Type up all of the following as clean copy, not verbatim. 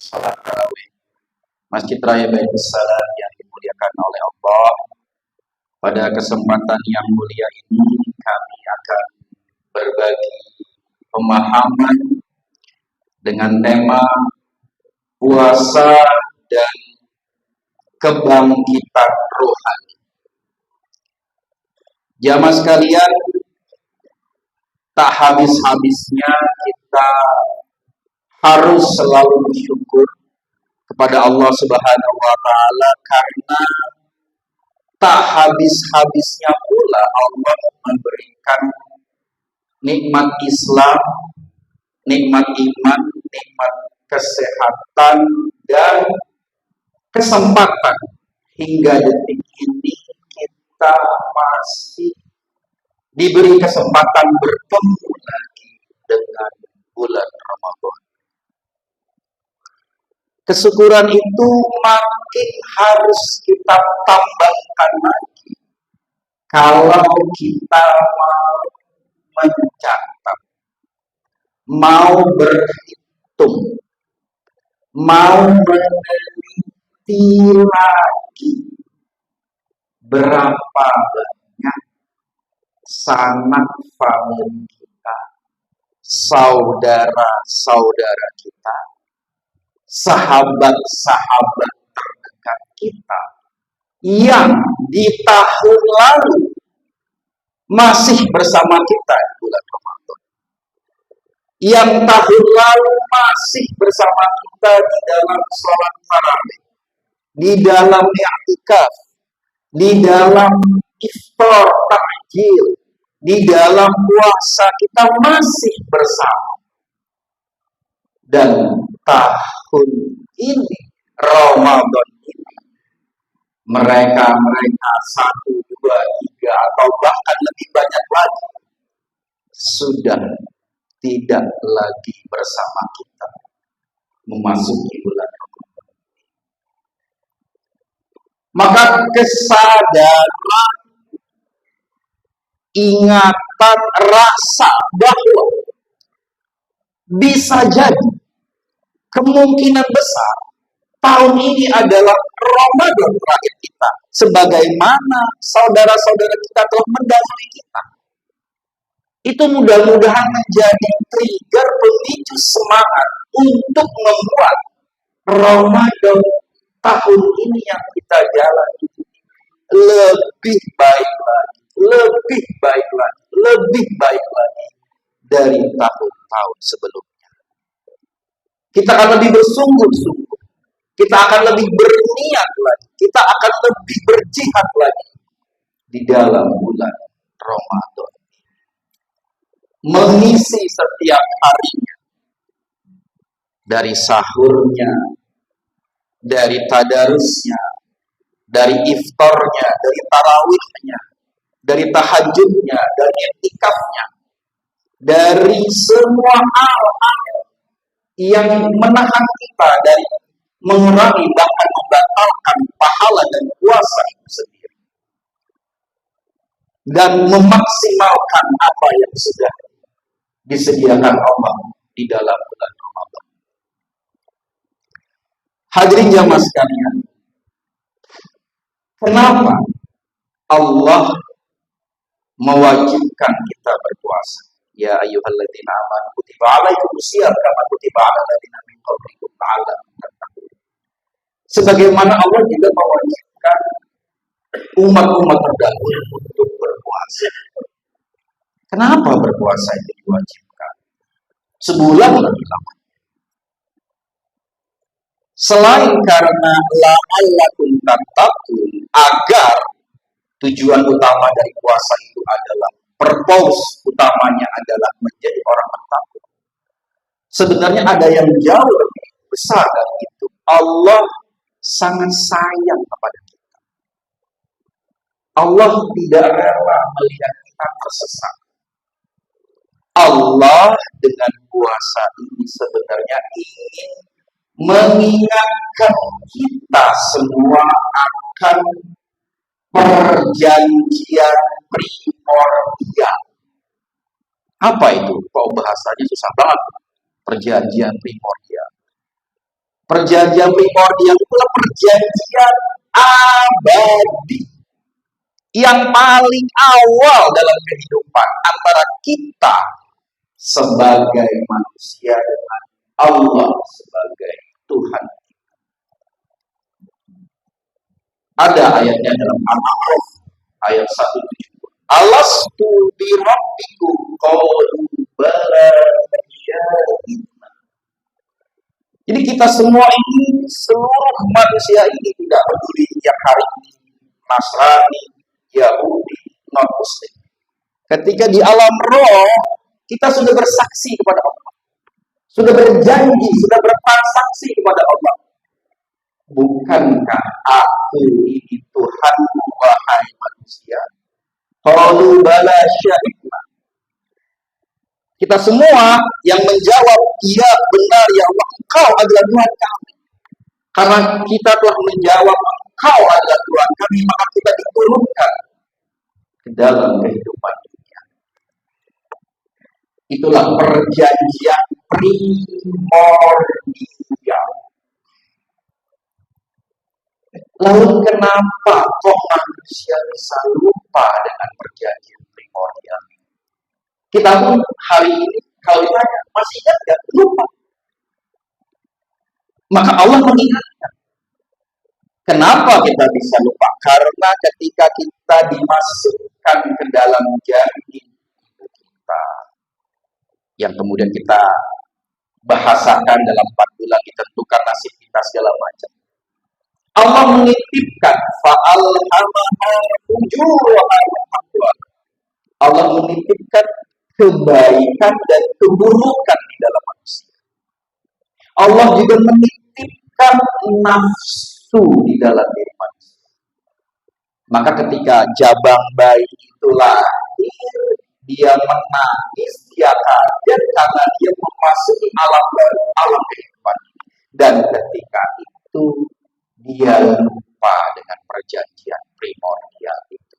salat tarawih Masjid Raya Baitul Salam yang dimuliakan oleh Allah. Pada kesempatan yang mulia ini kami akan berbagi pemahaman dengan tema puasa dan kebangkitan rohani. Jamaah sekalian, tak habis-habisnya kita harus selalu bersyukur kepada Allah Subhanahu wa taala karena tak habis-habisnya pula Allah memberikan nikmat Islam, nikmat iman, nikmat kesehatan dan kesempatan hingga detik ini kita masih diberi kesempatan bertemu lagi dengan bulan Ramadan. Kesyukuran itu makin harus kita tambahkan lagi kalau kita mau mencatat, mau berhitung, mau meneliti lagi berapa banyak sanak famili kita, saudara-saudara kita, sahabat-sahabat terdekat kita yang di tahun lalu masih bersama kita di bulan Ramadan, yang tahun lalu masih bersama kita di dalam sholat tarawih, di dalam i'tikaf, di dalam iftar takjil, di dalam puasa kita masih bersama. Dan tahun ini, Ramadan ini, mereka 1, 2, 3 atau bahkan lebih banyak lagi sudah tidak lagi bersama kita memasuki bulan Ramadan. Maka kesadaran, ingatan, rasa bahwa bisa jadi kemungkinan besar tahun ini adalah Ramadan terakhir kita, sebagaimana saudara-saudara kita telah mendahului kita. Itu mudah-mudahan menjadi trigger pemicu semangat untuk membuat Ramadan tahun ini yang kita jalani lebih baik lagi, lebih baik lagi, lebih baik lagi dari tahun-tahun sebelumnya. Kita akan lebih bersungguh-sungguh, kita akan lebih berniat lagi, kita akan lebih berjihad lagi di dalam bulan Ramadan, mengisi setiap harinya, dari sahurnya, dari tadarusnya, dari iftarnya, dari tarawihnya, dari tahajudnya, dari i'tikafnya, dari semua hal-hal yang menahan kita dari mengurangi bahkan membatalkan pahala dan puasa itu sendiri, dan memaksimalkan apa yang sudah disediakan Allah di dalam bulan Ramadan. Hadirin jamaah sekalian, kenapa Allah mewajibkan kita berpuasa? Ya ayyuhalladzina amanu kutiba alaikumusiyam kama kutiba alal ladzina min qablikum la'allakum tattaqun. Sebagaimana Allah juga mewajibkan umat-umat terdahulu untuk berpuasa. Kenapa berpuasa itu diwajibkan? Sebulan lebih lama. Selain karena la'allakum tattaqun, agar tujuan utama dari puasa itu adalah, purpose utamanya adalah menjadi orang bertakwa. Sebenarnya ada yang jauh lebih besar dari itu. Allah sangat sayang kepada kita. Allah tidak rela melihat kita tersesat. Allah dengan puasa ini sebenarnya ingin mengingatkan kita semua akan perjanjian primordial. Apa itu? Kok bahasanya susah banget. Perjanjian primordial. Perjanjian primordial itulah perjanjian abadi yang paling awal dalam kehidupan antara kita sebagai manusia dengan Allah sebagai Tuhan. Ada ayatnya dalam Al-A'raf ayat 170. Alastu bi rabbikum qalu bala syahidna. Jadi kita semua ini, seluruh manusia ini, tidak peduli yang hari ini Nasrani, Yahudi, non-Muslim. Ketika di alam roh, kita sudah bersaksi kepada Allah. Sudah berjanji, sudah bertransaksi kepada Allah. Bukankah aku ini Tuhanmu, wahai manusia? Qalu bala syahidna. Kita semua yang menjawab, iya benar ya Allah, Engkau adalah Tuhan kami. Karena kita telah menjawab Engkau adalah Tuhan kami, maka kita diturunkan ke dalam kehidupan dunia. Itulah perjanjian primordial. Lalu kenapa kok manusia bisa lupa dengan perjanjian primordial? Kita pun hari ini kalau ditanya, masih ingat nggak? Lupa. Maka Allah mengingatkan. Kenapa kita bisa lupa? Karena ketika kita dimasukkan ke dalam janin kita, yang kemudian kita bahasakan dalam 4 bulan, ditentukan nasib kita segala macam. Allah menitipkan fa'alhamaha fujuraha wa taqwaha. Allah menitipkan kebaikan dan keburukan di dalam manusia. Allah juga menitipkan nafsu di dalam diri manusia. Maka ketika jabang bayi itu lahir, dia menangis, dia kaget karena dia memasuki alam baru, alam kehidupan. Dan ketika itu dia lupa dengan perjanjian primordial itu.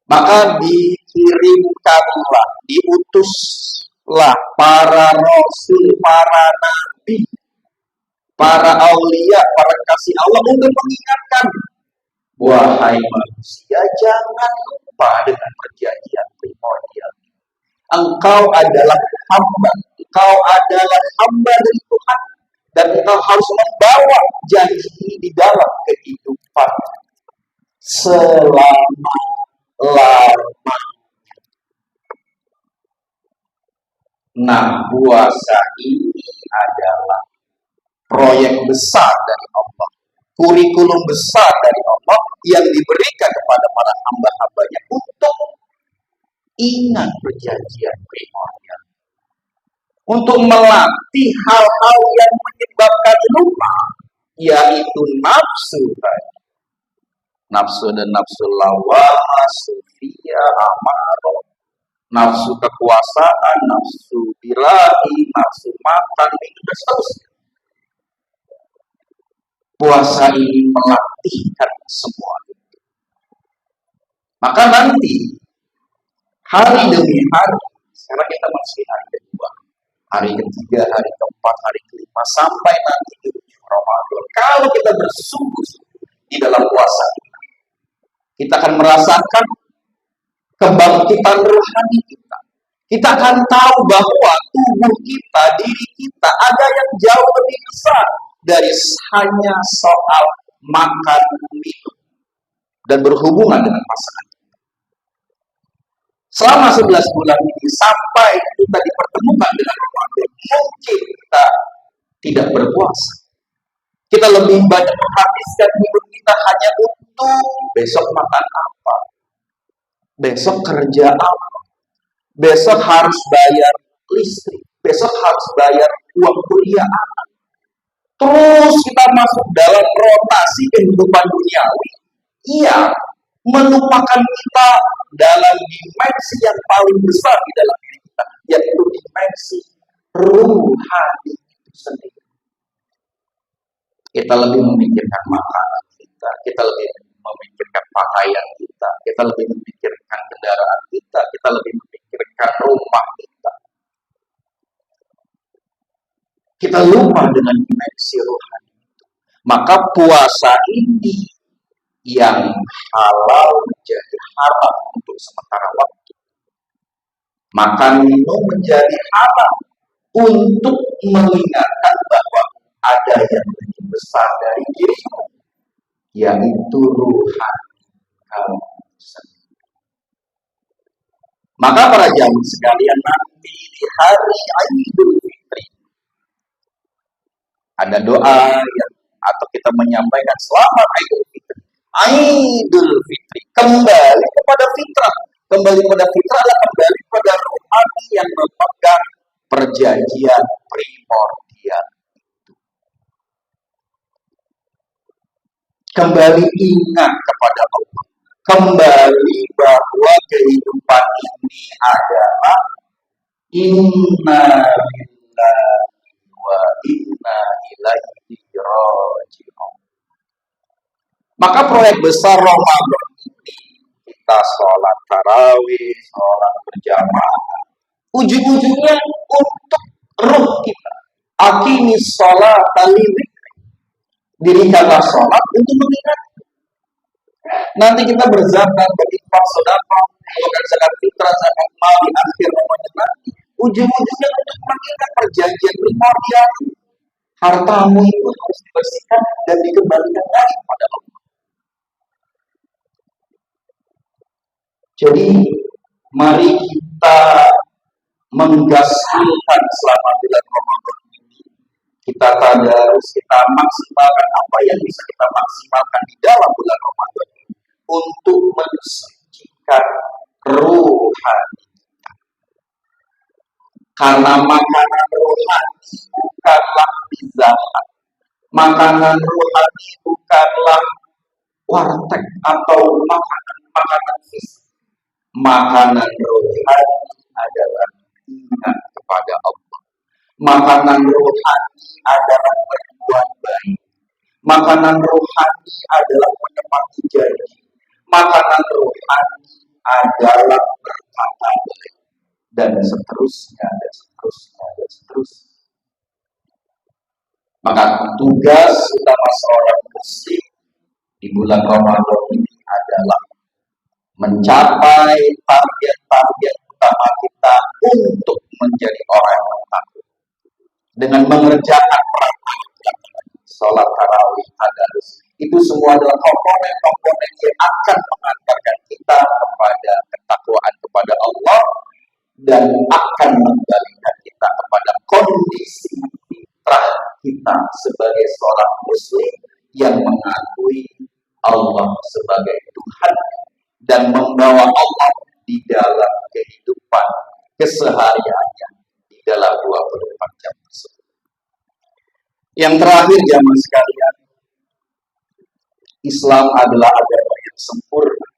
Maka dikirimkanlah, diutuslah para rasul, para nabi, para aulia, para kasih Allah untuk mengingatkan, wahai manusia, jangan lupa dengan perjanjian primordial. Engkau adalah hamba, engkau adalah hamba dari Tuhan, dan engkau harus membawa janji ini di dalam kehidupan selama-lamanya. Nah, puasa ini adalah proyek besar dari Allah, kurikulum besar dari Allah yang diberikan kepada para hamba-hambanya untuk ingat perjanjian primordial, untuk melatih hal-hal yang menyebabkan lupa, yaitu nafsu tadi. Nafsu dan nafsu lawamah, sufia, amarah, nafsu kekuasaan, nafsu birahi, nafsu makan, itu dan seterusnya. Puasa ini melatihkan semua itu. Maka nanti hari demi hari, sekarang kita masih hari kedua, hari ketiga, hari keempat, hari kelima, sampai nanti di ujung Ramadan. Kalau kita bersungguh-sungguh di dalam puasa kita akan merasakan kebangkitan rohani kita. Kita akan tahu bahwa tubuh kita, diri kita, ada yang jauh lebih besar dari hanya soal makan, minum, dan berhubungan dengan pasangan. Selama 11 bulan ini, sampai kita dipertemukan dengan Ramadan, mungkin kita tidak berpuasa. Kita lebih banyak menghabiskan hidup kita hanya untuk besok makan apa, besok kerja apa, besok harus bayar listrik, besok harus bayar uang kuliah anak. Terus kita masuk dalam rotasi kehidupan duniawi. Iya, melupakan kita dalam dimensi yang paling besar di dalam diri kita, yaitu dimensi ruhani itu sendiri. Kita lebih memikirkan makanan kita lebih memikirkan pakaian kita lebih memikirkan kendaraan kita lebih memikirkan rumah kita. Kita lupa dengan dimensi rohani. Maka puasa ini yang halal menjadi haram untuk sementara waktu. Makan minum menjadi haram untuk mengingatkan bahwa ada yang lebih besar dari dirimu, yaitu rohani kamu sendiri. Maka para jamaah sekalian, nanti di hari Idul Fitri ada doa yang atau kita menyampaikan selamat Idul Fitri. Idul Fitri kembali kepada fitrah. Kembali kepada fitrah adalah kembali kepada rohani yang memegang perjanjian primordial itu. Kembali ingat kepada Allah. Kembali bahwa kehidupan ini adalah inna lillahi wa inna ilaihi raji'un. Maka proyek besar Ramadan ini, kita sholat tarawih, sholat berjamaah, ujung-ujungnya untuk ruh kita. Aqimis sholat lidzikri. Dirikanlah sholat untuk mengingat. Nanti kita berzakat, berinfak, sedekah, mengeluarkan zakat fitrah, zakat mal di akhir Ramadan nanti. Ujung-ujungnya untuk mengingat perjanjian primordial. Hartamu itu harus dibersihkan dan dikembalikan lagi kepada Allah. Jadi, mari kita menggasilkan selama bulan Ramadan ini. Kita tadarus, kita maksimalkan apa yang bisa kita maksimalkan di dalam bulan Ramadan ini untuk mensucikan rohani. Karena makanan rohani bukanlah zakat. Makanan rohani bukanlah warteg atau makanan fisik. Makanan rohani adalah ingat kepada Allah. Makanan rohani adalah berbuat baik. Makanan rohani adalah menepati janji. Makanan rohani adalah berkata baik. Dan seterusnya, dan seterusnya, dan seterusnya. Maka tugas utama seorang muslim di bulan Ramadan ini adalah mencapai target-target utama kita untuk menjadi orang yang takut. Dengan mengerjakan peraturan sholat tarawih, tadarus, itu semua adalah komponen-komponen yang akan mengantarkan kita kepada ketakwaan kepada Allah dan akan mengembalikan kita kepada kondisi fitrah kita sebagai seorang muslim yang mengakui Allah sebagai Tuhan dan membawa Allah di dalam kehidupan kesehariannya di dalam 24 jam tersebut. Yang terakhir jamaah sekalian, Islam adalah agama yang sempurna.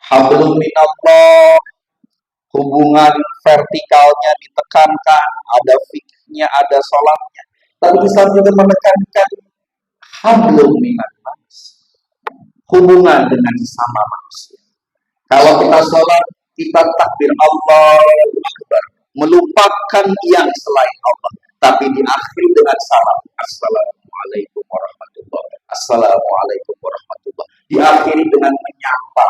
Hablum minallah, hubungan vertikalnya ditekankan, ada fikihnya, ada sholatnya. Tapi Islam juga menekankan hablum minannas, hubungan dengan sesama manusia. Kalau kita sholat, kita takbir Allahu Akbar, melupakan yang selain Allah, tapi diakhiri dengan salam, Assalamualaikum warahmatullahi wabarakatuh. Assalamualaikum warahmatullahi wabarakatuh. Diakhiri dengan menyapa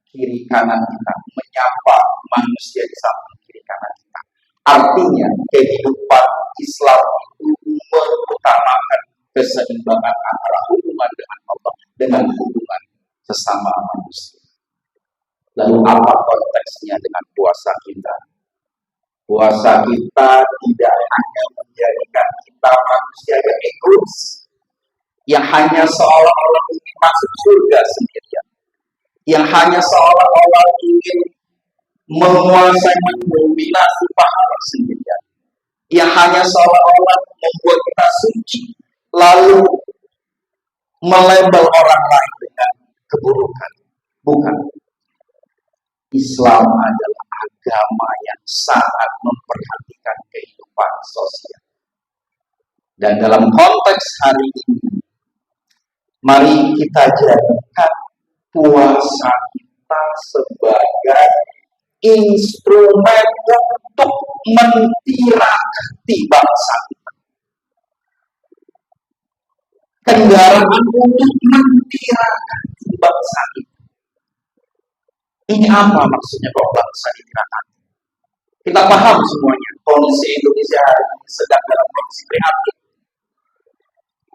kiri kanan kita, menyapa manusia di samping kiri kanan kita. Artinya kehidupan Islam itu mengutamakan keseimbangan antara hubungan dengan Allah dengan hubungan sesama manusia. Lalu apa konteksnya dengan puasa kita? Puasa kita tidak hanya menjadikan kita manusia yang egois, yang hanya seolah-olah ingin masuk surga sendirian, yang hanya seolah-olah ingin menguasai, mendominasi pahala sendirian, yang hanya seolah-olah membuat kita suci, lalu melabel orang lain dengan keburukan. Bukan. Islam adalah agama yang sangat memperhatikan kehidupan sosial. Dan dalam konteks hari ini, mari kita jadikan puasa kita sebagai instrumen untuk mentirakati bangsa kita. kendaraan untuk mentirakan bangsa ini. Ini apa maksudnya kalau bangsa ditirakan? Kita paham semuanya, kondisi Indonesia hari ini sedang dalam kondisi prihatin.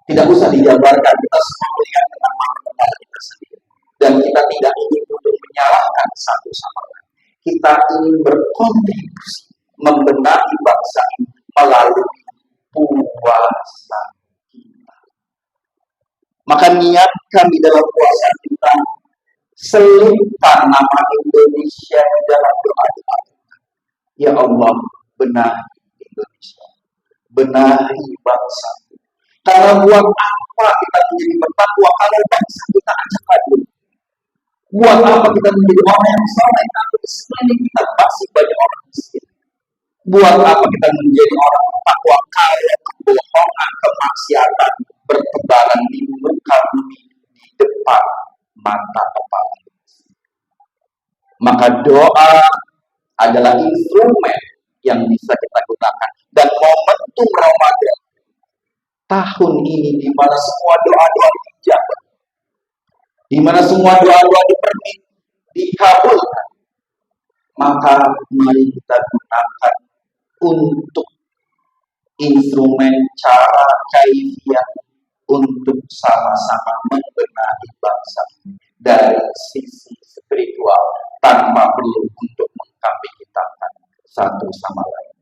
Tidak usah dijabarkan, kita semua melihat dengan mata kepala kita sendiri. Dan kita tidak ingin untuk menyalahkan satu sama lain. Kita ingin berkontribusi membenahi bangsa ini melalui puasa kita. Maka niatkan di dalam puasa kita, selipkan nama Indonesia di dalam doa-doa. Ya Allah, benahi Indonesia, benahi bangsa. Karena buat apa kita menjadi bertakwa kalau bangsa kita acak adul? Buat apa kita menjadi orang yang soleh kalau sekeliling kita masih banyak orang miskin? Buat apa kita menjadi orang bertakwa kalau kebohongan, kemaksiatan bertebaran di muka bumi di depan mata kepala? Maka doa adalah instrumen yang bisa kita gunakan. Dan momentum Ramadan tahun ini di mana semua doa-doa dijawab, di mana semua doa-doa dikabulkan, maka mari kita gunakan untuk instrumen cara kaifiah untuk sama-sama membenahi bangsa dari sisi spiritual tanpa perlu untuk mengkapitakan satu sama lain.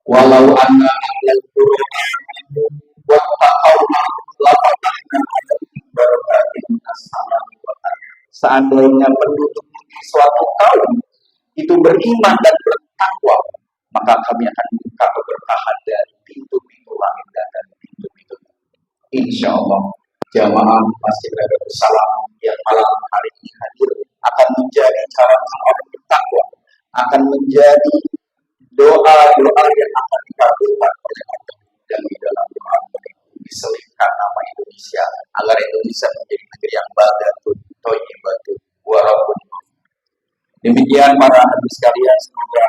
Walau anna ahlal qur'an wa taqawna lafatahna alaihim barakatin as-samai wal ardh. Seandainya penduduk di suatu kaum itu beriman dan bertakwa, maka kami akan buka keberkahan dari pintu-pintu langit dan dari pintu-pintu. Insya Allah jamaah Masjid Raya Salam yang malam hari ini hadir akan menjadi cara orang bertakwa, akan menjadi doa-doa yang akan dikabulkan oleh Allah. Dan di dalam doa diselipkan nama Indonesia agar Indonesia menjadi negeri yang badatun, thayyibatu, warahmatullahi. Demikian para hadirin sekalian, semoga